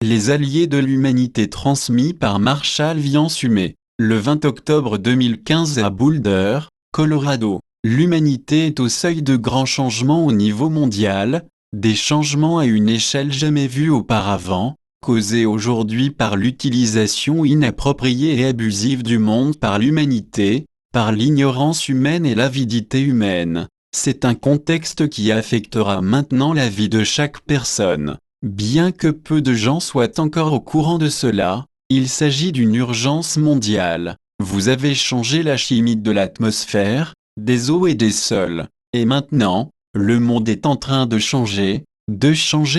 Les alliés de l'humanité transmis par Marshall Vian-Sumé. Le 20 octobre 2015 à Boulder, Colorado. L'humanité est au seuil de grands changements au niveau mondial, des changements à une échelle jamais vue auparavant, causés aujourd'hui par l'utilisation inappropriée et abusive du monde par l'humanité, par l'ignorance humaine et l'avidité humaine. C'est un contexte qui affectera maintenant la vie de chaque personne. Bien que peu de gens soient encore au courant de cela, il s'agit d'une urgence mondiale. Vous avez changé la chimie de l'atmosphère, des eaux et des sols. Et maintenant, le monde est en train de changer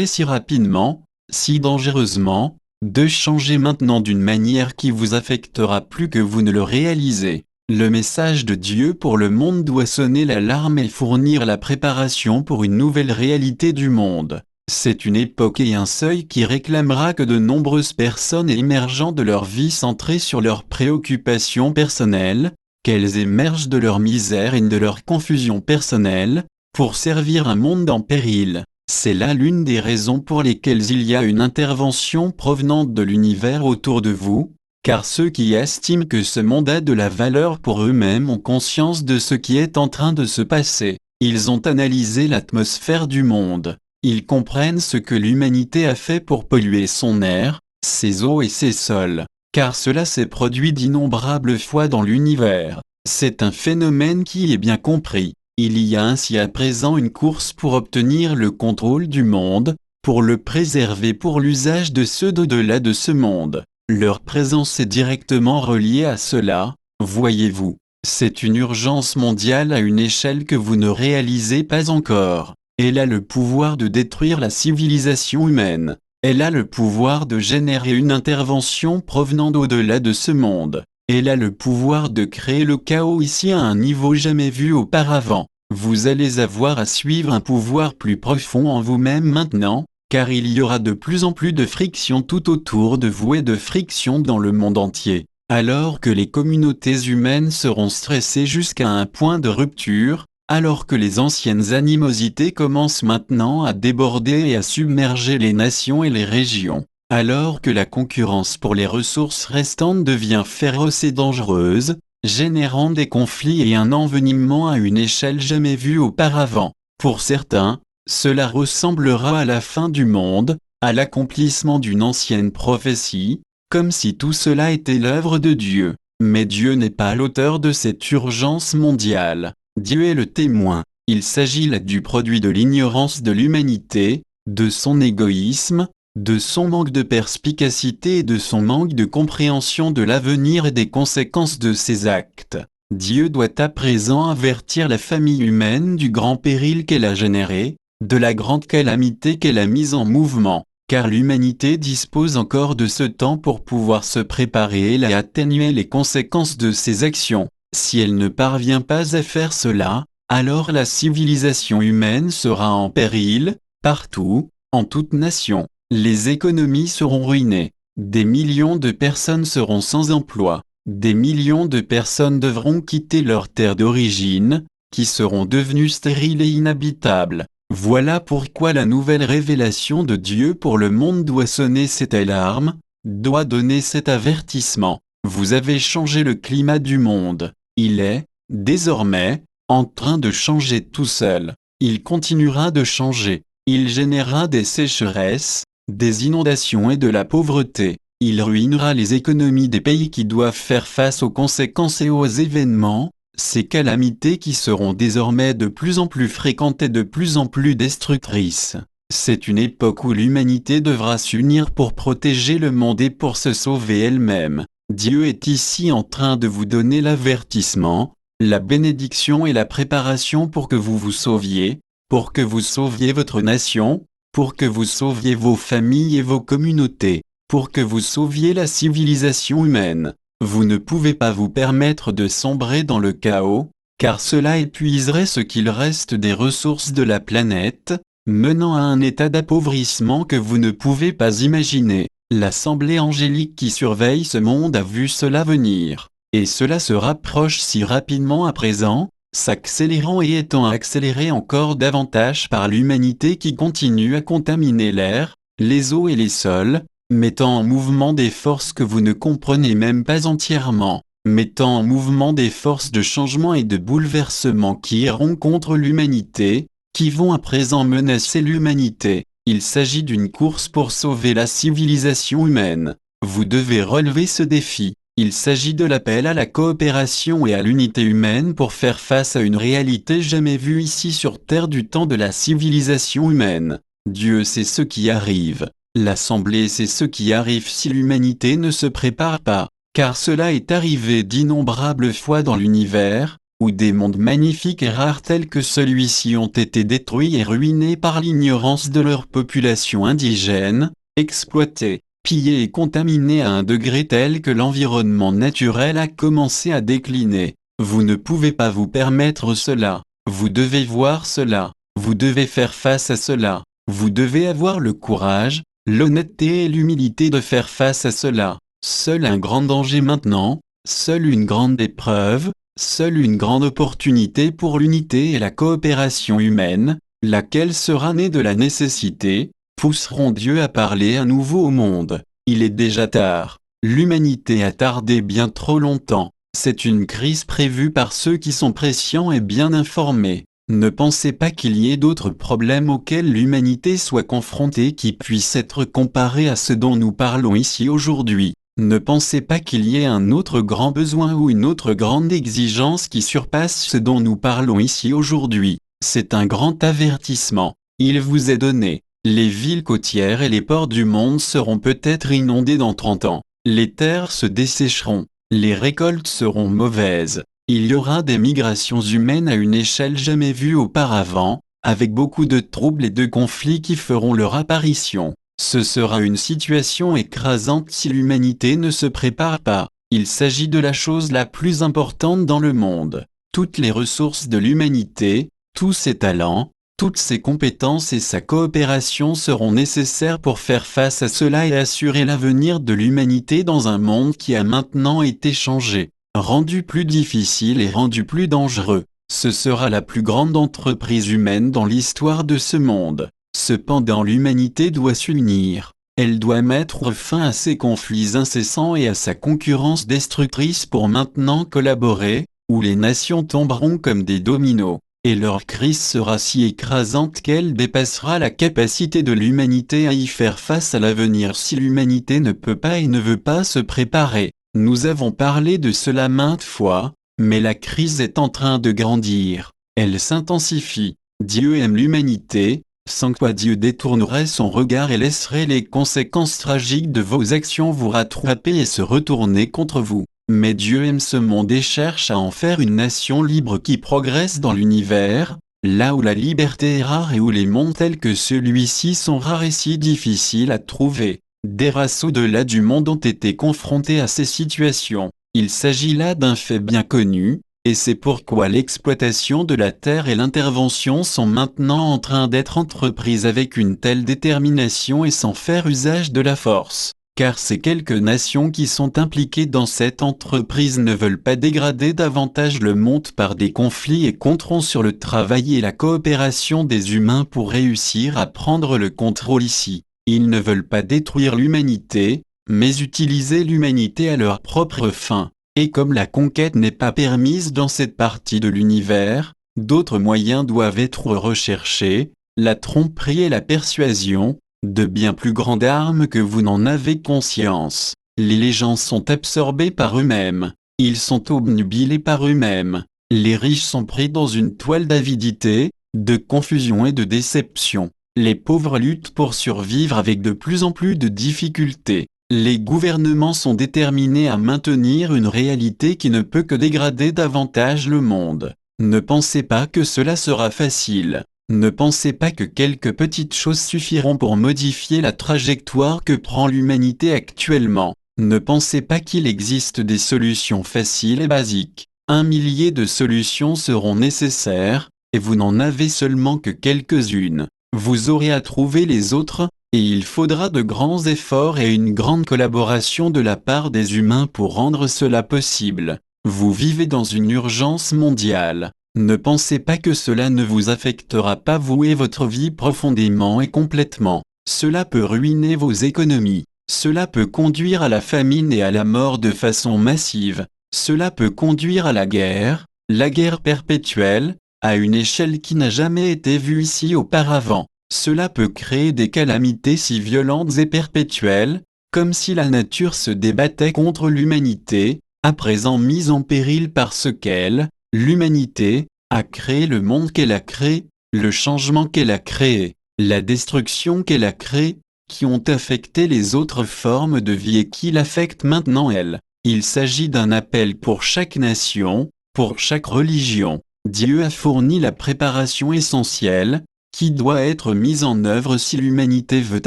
si rapidement, si dangereusement, de changer maintenant d'une manière qui vous affectera plus que vous ne le réalisez. Le message de Dieu pour le monde doit sonner l'alarme et fournir la préparation pour une nouvelle réalité du monde. C'est une époque et un seuil qui réclamera que de nombreuses personnes émergeant de leur vie centrées sur leurs préoccupations personnelles, qu'elles émergent de leur misère et de leur confusion personnelle, pour servir un monde en péril. C'est là l'une des raisons pour lesquelles il y a une intervention provenante de l'univers autour de vous, car ceux qui estiment que ce monde a de la valeur pour eux-mêmes ont conscience de ce qui est en train de se passer. Ils ont analysé l'atmosphère du monde. Ils comprennent ce que l'humanité a fait pour polluer son air, ses eaux et ses sols, car cela s'est produit d'innombrables fois dans l'univers. C'est un phénomène qui est bien compris. Il y a ainsi à présent une course pour obtenir le contrôle du monde, pour le préserver pour l'usage de ceux d'au-delà de ce monde. Leur présence est directement reliée à cela, voyez-vous. C'est une urgence mondiale à une échelle que vous ne réalisez pas encore. Elle a le pouvoir de détruire la civilisation humaine. Elle a le pouvoir de générer une intervention provenant d'au-delà de ce monde. Elle a le pouvoir de créer le chaos ici à un niveau jamais vu auparavant. Vous allez avoir à suivre un pouvoir plus profond en vous-même maintenant, car il y aura de plus en plus de friction tout autour de vous et de friction dans le monde entier. Alors que les communautés humaines seront stressées jusqu'à un point de rupture, alors que les anciennes animosités commencent maintenant à déborder et à submerger les nations et les régions, alors que la concurrence pour les ressources restantes devient féroce et dangereuse, générant des conflits et un envenimement à une échelle jamais vue auparavant. Pour certains, cela ressemblera à la fin du monde, à l'accomplissement d'une ancienne prophétie, comme si tout cela était l'œuvre de Dieu. Mais Dieu n'est pas l'auteur de cette urgence mondiale. Dieu est le témoin. Il s'agit là du produit de l'ignorance de l'humanité, de son égoïsme, de son manque de perspicacité et de son manque de compréhension de l'avenir et des conséquences de ses actes. Dieu doit à présent avertir la famille humaine du grand péril qu'elle a généré, de la grande calamité qu'elle a mise en mouvement, car l'humanité dispose encore de ce temps pour pouvoir se préparer et atténuer les conséquences de ses actions. Si elle ne parvient pas à faire cela, alors la civilisation humaine sera en péril, partout, en toute nation. Les économies seront ruinées. Des millions de personnes seront sans emploi. Des millions de personnes devront quitter leur terre d'origine, qui seront devenues stériles et inhabitables. Voilà pourquoi la nouvelle révélation de Dieu pour le monde doit sonner cette alarme, doit donner cet avertissement. Vous avez changé le climat du monde. Il est, désormais, en train de changer tout seul. Il continuera de changer. Il générera des sécheresses, des inondations et de la pauvreté. Il ruinera les économies des pays qui doivent faire face aux conséquences et aux événements, ces calamités qui seront désormais de plus en plus fréquentes et de plus en plus destructrices. C'est une époque où l'humanité devra s'unir pour protéger le monde et pour se sauver elle-même. Dieu est ici en train de vous donner l'avertissement, la bénédiction et la préparation pour que vous vous sauviez, pour que vous sauviez votre nation, pour que vous sauviez vos familles et vos communautés, pour que vous sauviez la civilisation humaine. Vous ne pouvez pas vous permettre de sombrer dans le chaos, car cela épuiserait ce qu'il reste des ressources de la planète, menant à un état d'appauvrissement que vous ne pouvez pas imaginer. L'assemblée angélique qui surveille ce monde a vu cela venir, et cela se rapproche si rapidement à présent, s'accélérant et étant accéléré encore davantage par l'humanité qui continue à contaminer l'air, les eaux et les sols, mettant en mouvement des forces que vous ne comprenez même pas entièrement, mettant en mouvement des forces de changement et de bouleversement qui iront contre l'humanité, qui vont à présent menacer l'humanité. Il s'agit d'une course pour sauver la civilisation humaine. Vous devez relever ce défi. Il s'agit de l'appel à la coopération et à l'unité humaine pour faire face à une réalité jamais vue ici sur Terre du temps de la civilisation humaine. Dieu sait ce qui arrive. L'Assemblée sait ce qui arrive si l'humanité ne se prépare pas, car cela est arrivé d'innombrables fois dans l'univers, où des mondes magnifiques et rares tels que celui-ci ont été détruits et ruinés par l'ignorance de leur population indigène, exploités, pillés et contaminés à un degré tel que l'environnement naturel a commencé à décliner. Vous ne pouvez pas vous permettre cela. Vous devez voir cela. Vous devez faire face à cela. Vous devez avoir le courage, l'honnêteté et l'humilité de faire face à cela. Seul un grand danger maintenant, seule une grande épreuve, seule une grande opportunité pour l'unité et la coopération humaine, laquelle sera née de la nécessité, pousseront Dieu à parler à nouveau au monde. Il est déjà tard. L'humanité a tardé bien trop longtemps. C'est une crise prévue par ceux qui sont prescients et bien informés. Ne pensez pas qu'il y ait d'autres problèmes auxquels l'humanité soit confrontée qui puissent être comparés à ce dont nous parlons ici aujourd'hui. Ne pensez pas qu'il y ait un autre grand besoin ou une autre grande exigence qui surpasse ce dont nous parlons ici aujourd'hui. C'est un grand avertissement. Il vous est donné. Les villes côtières et les ports du monde seront peut-être inondés dans 30 ans. Les terres se dessécheront. Les récoltes seront mauvaises. Il y aura des migrations humaines à une échelle jamais vue auparavant, avec beaucoup de troubles et de conflits qui feront leur apparition. Ce sera une situation écrasante si l'humanité ne se prépare pas. Il s'agit de la chose la plus importante dans le monde. Toutes les ressources de l'humanité, tous ses talents, toutes ses compétences et sa coopération seront nécessaires pour faire face à cela et assurer l'avenir de l'humanité dans un monde qui a maintenant été changé, rendu plus difficile et rendu plus dangereux. Ce sera la plus grande entreprise humaine dans l'histoire de ce monde. Cependant l'humanité doit s'unir. Elle doit mettre fin à ses conflits incessants et à sa concurrence destructrice pour maintenant collaborer, ou les nations tomberont comme des dominos, et leur crise sera si écrasante qu'elle dépassera la capacité de l'humanité à y faire face à l'avenir si l'humanité ne peut pas et ne veut pas se préparer. Nous avons parlé de cela maintes fois, mais la crise est en train de grandir. Elle s'intensifie. Dieu aime l'humanité, sans quoi Dieu détournerait son regard et laisserait les conséquences tragiques de vos actions vous rattraper et se retourner contre vous. Mais Dieu aime ce monde et cherche à en faire une nation libre qui progresse dans l'univers, là où la liberté est rare et où les mondes tels que celui-ci sont rares et si difficiles à trouver. Des races au-delà du monde ont été confrontées à ces situations. Il s'agit là d'un fait bien connu, et c'est pourquoi l'exploitation de la terre et l'intervention sont maintenant en train d'être entreprises avec une telle détermination et sans faire usage de la force. Car ces quelques nations qui sont impliquées dans cette entreprise ne veulent pas dégrader davantage le monde par des conflits et compteront sur le travail et la coopération des humains pour réussir à prendre le contrôle ici. Ils ne veulent pas détruire l'humanité, mais utiliser l'humanité à leur propre fin. Et comme la conquête n'est pas permise dans cette partie de l'univers, d'autres moyens doivent être recherchés, la tromperie et la persuasion, de bien plus grandes armes que vous n'en avez conscience. Les gens sont absorbés par eux-mêmes, ils sont obnubilés par eux-mêmes, les riches sont pris dans une toile d'avidité, de confusion et de déception. Les pauvres luttent pour survivre avec de plus en plus de difficultés. Les gouvernements sont déterminés à maintenir une réalité qui ne peut que dégrader davantage le monde. Ne pensez pas que cela sera facile. Ne pensez pas que quelques petites choses suffiront pour modifier la trajectoire que prend l'humanité actuellement. Ne pensez pas qu'il existe des solutions faciles et basiques. 1 millier de solutions seront nécessaires, et vous n'en avez seulement que quelques-unes. Vous aurez à trouver les autres, et il faudra de grands efforts et une grande collaboration de la part des humains pour rendre cela possible. Vous vivez dans une urgence mondiale. Ne pensez pas que cela ne vous affectera pas vous et votre vie profondément et complètement. Cela peut ruiner vos économies. Cela peut conduire à la famine et à la mort de façon massive. Cela peut conduire à la guerre perpétuelle, à une échelle qui n'a jamais été vue ici auparavant. Cela peut créer des calamités si violentes et perpétuelles, comme si la nature se débattait contre l'humanité, à présent mise en péril parce qu'elle, l'humanité, a créé le monde qu'elle a créé, le changement qu'elle a créé, la destruction qu'elle a créée, qui ont affecté les autres formes de vie et qui l'affectent maintenant elle. Il s'agit d'un appel pour chaque nation, pour chaque religion. Dieu a fourni la préparation essentielle, qui doit être mise en œuvre si l'humanité veut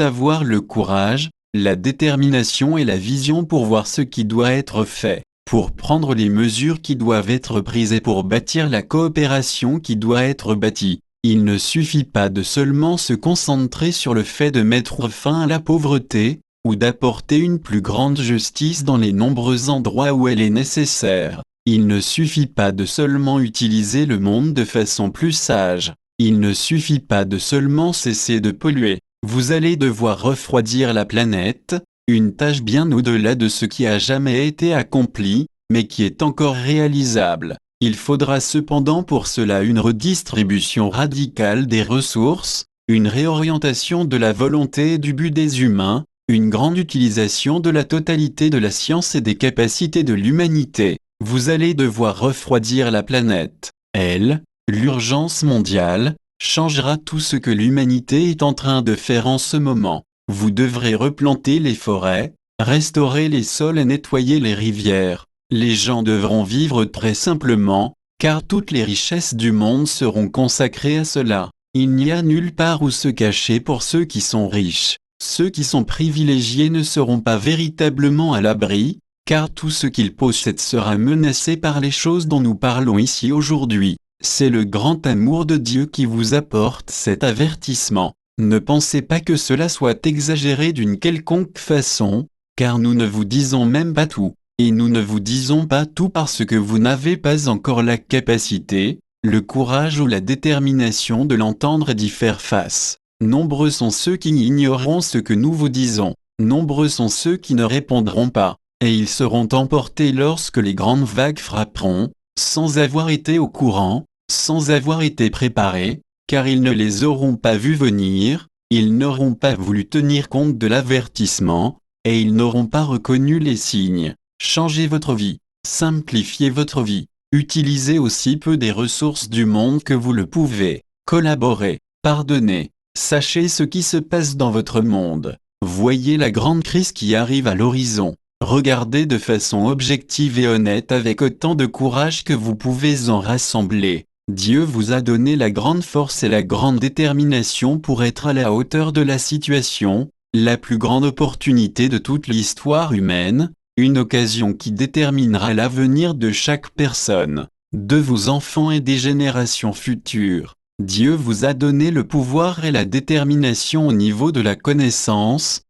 avoir le courage, la détermination et la vision pour voir ce qui doit être fait, pour prendre les mesures qui doivent être prises et pour bâtir la coopération qui doit être bâtie. Il ne suffit pas de seulement se concentrer sur le fait de mettre fin à la pauvreté, ou d'apporter une plus grande justice dans les nombreux endroits où elle est nécessaire. Il ne suffit pas de seulement utiliser le monde de façon plus sage. Il ne suffit pas de seulement cesser de polluer. Vous allez devoir refroidir la planète, une tâche bien au-delà de ce qui a jamais été accompli, mais qui est encore réalisable. Il faudra cependant pour cela une redistribution radicale des ressources, une réorientation de la volonté et du but des humains, une grande utilisation de la totalité de la science et des capacités de l'humanité. Vous allez devoir refroidir la planète. Elle, l'urgence mondiale, changera tout ce que l'humanité est en train de faire en ce moment. Vous devrez replanter les forêts, restaurer les sols et nettoyer les rivières. Les gens devront vivre très simplement, car toutes les richesses du monde seront consacrées à cela. Il n'y a nulle part où se cacher pour ceux qui sont riches. Ceux qui sont privilégiés ne seront pas véritablement à l'abri, car tout ce qu'ils possèdent sera menacé par les choses dont nous parlons ici aujourd'hui. C'est le grand amour de Dieu qui vous apporte cet avertissement. Ne pensez pas que cela soit exagéré d'une quelconque façon, car nous ne vous disons même pas tout. Et nous ne vous disons pas tout parce que vous n'avez pas encore la capacité, le courage ou la détermination de l'entendre et d'y faire face. Nombreux sont ceux qui ignoreront ce que nous vous disons. Nombreux sont ceux qui ne répondront pas. Et ils seront emportés lorsque les grandes vagues frapperont, sans avoir été au courant, sans avoir été préparés, car ils ne les auront pas vus venir, ils n'auront pas voulu tenir compte de l'avertissement, et ils n'auront pas reconnu les signes. Changez votre vie, simplifiez votre vie, utilisez aussi peu des ressources du monde que vous le pouvez, collaborez, pardonnez, sachez ce qui se passe dans votre monde, voyez la grande crise qui arrive à l'horizon, regardez de façon objective et honnête avec autant de courage que vous pouvez en rassembler. Dieu vous a donné la grande force et la grande détermination pour être à la hauteur de la situation, la plus grande opportunité de toute l'histoire humaine, une occasion qui déterminera l'avenir de chaque personne, de vos enfants et des générations futures. Dieu vous a donné le pouvoir et la détermination au niveau de la connaissance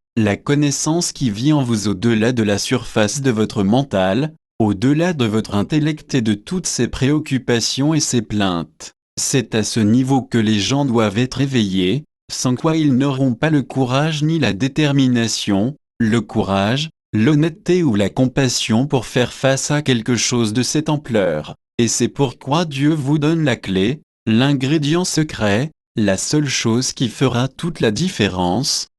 qui vit en vous au-delà de la surface de votre mental, au-delà de votre intellect et de toutes ses préoccupations et ses plaintes. C'est à ce niveau que les gens doivent être éveillés, sans quoi ils n'auront pas le courage ni la détermination, le courage, l'honnêteté ou la compassion pour faire face à quelque chose de cette ampleur. Et c'est pourquoi Dieu vous donne la clé, l'ingrédient secret, la seule chose qui fera toute la différence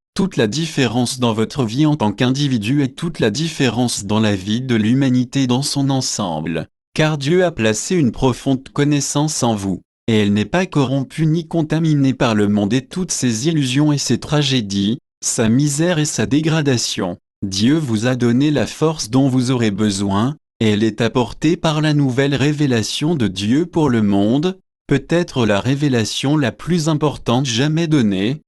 dans votre vie en tant qu'individu et toute la différence dans la vie de l'humanité dans son ensemble. Car Dieu a placé une profonde connaissance en vous, et elle n'est pas corrompue ni contaminée par le monde et toutes ses illusions et ses tragédies, sa misère et sa dégradation. Dieu vous a donné la force dont vous aurez besoin, et elle est apportée par la nouvelle révélation de Dieu pour le monde, peut-être la révélation la plus importante jamais donnée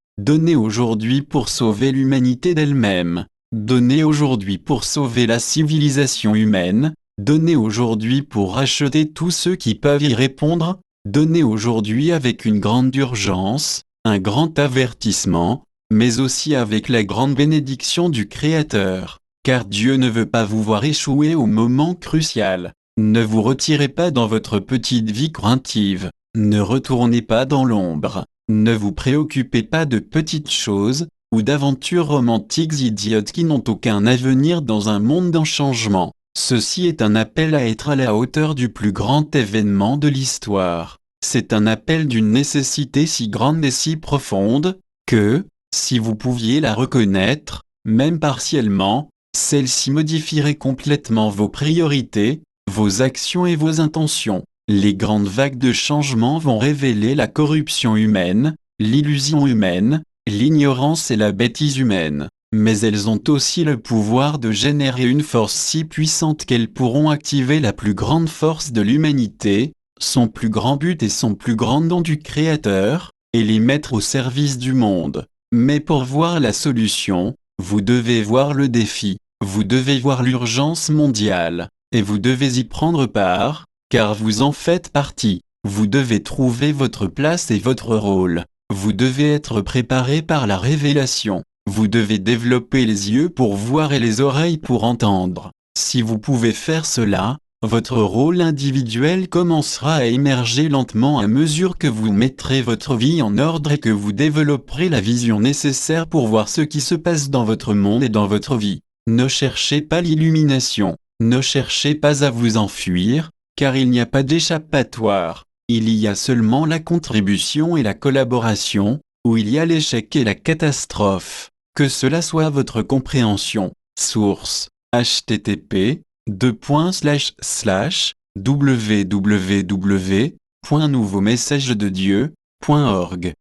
aujourd'hui pour sauver l'humanité d'elle-même, donnée aujourd'hui pour sauver la civilisation humaine, donnée aujourd'hui pour racheter tous ceux qui peuvent y répondre, donnée aujourd'hui avec une grande urgence, un grand avertissement, mais aussi avec la grande bénédiction du Créateur, car Dieu ne veut pas vous voir échouer au moment crucial. Ne vous retirez pas dans votre petite vie craintive, ne retournez pas dans l'ombre, ne vous préoccupez pas de petites choses, ou d'aventures romantiques idiotes qui n'ont aucun avenir dans un monde en changement. Ceci est un appel à être à la hauteur du plus grand événement de l'histoire. C'est un appel d'une nécessité si grande et si profonde, que, si vous pouviez la reconnaître, même partiellement, celle-ci modifierait complètement vos priorités, vos actions et vos intentions. Les grandes vagues de changement vont révéler la corruption humaine, l'illusion humaine, l'ignorance et la bêtise humaine. Mais elles ont aussi le pouvoir de générer une force si puissante qu'elles pourront activer la plus grande force de l'humanité, son plus grand but et son plus grand don du Créateur, et les mettre au service du monde. Mais pour voir la solution, vous devez voir le défi, vous devez voir l'urgence mondiale, et vous devez y prendre part, car vous en faites partie. Vous devez trouver votre place et votre rôle. Vous devez être préparé par la révélation. Vous devez développer les yeux pour voir et les oreilles pour entendre. Si vous pouvez faire cela, votre rôle individuel commencera à émerger lentement à mesure que vous mettrez votre vie en ordre et que vous développerez la vision nécessaire pour voir ce qui se passe dans votre monde et dans votre vie. Ne cherchez pas l'illumination. Ne cherchez pas à vous enfuir, car il n'y a pas d'échappatoire. Il y a seulement la contribution et la collaboration, où il y a l'échec et la catastrophe. Que cela soit votre compréhension. Source http://www.nouveaumessagededieu.org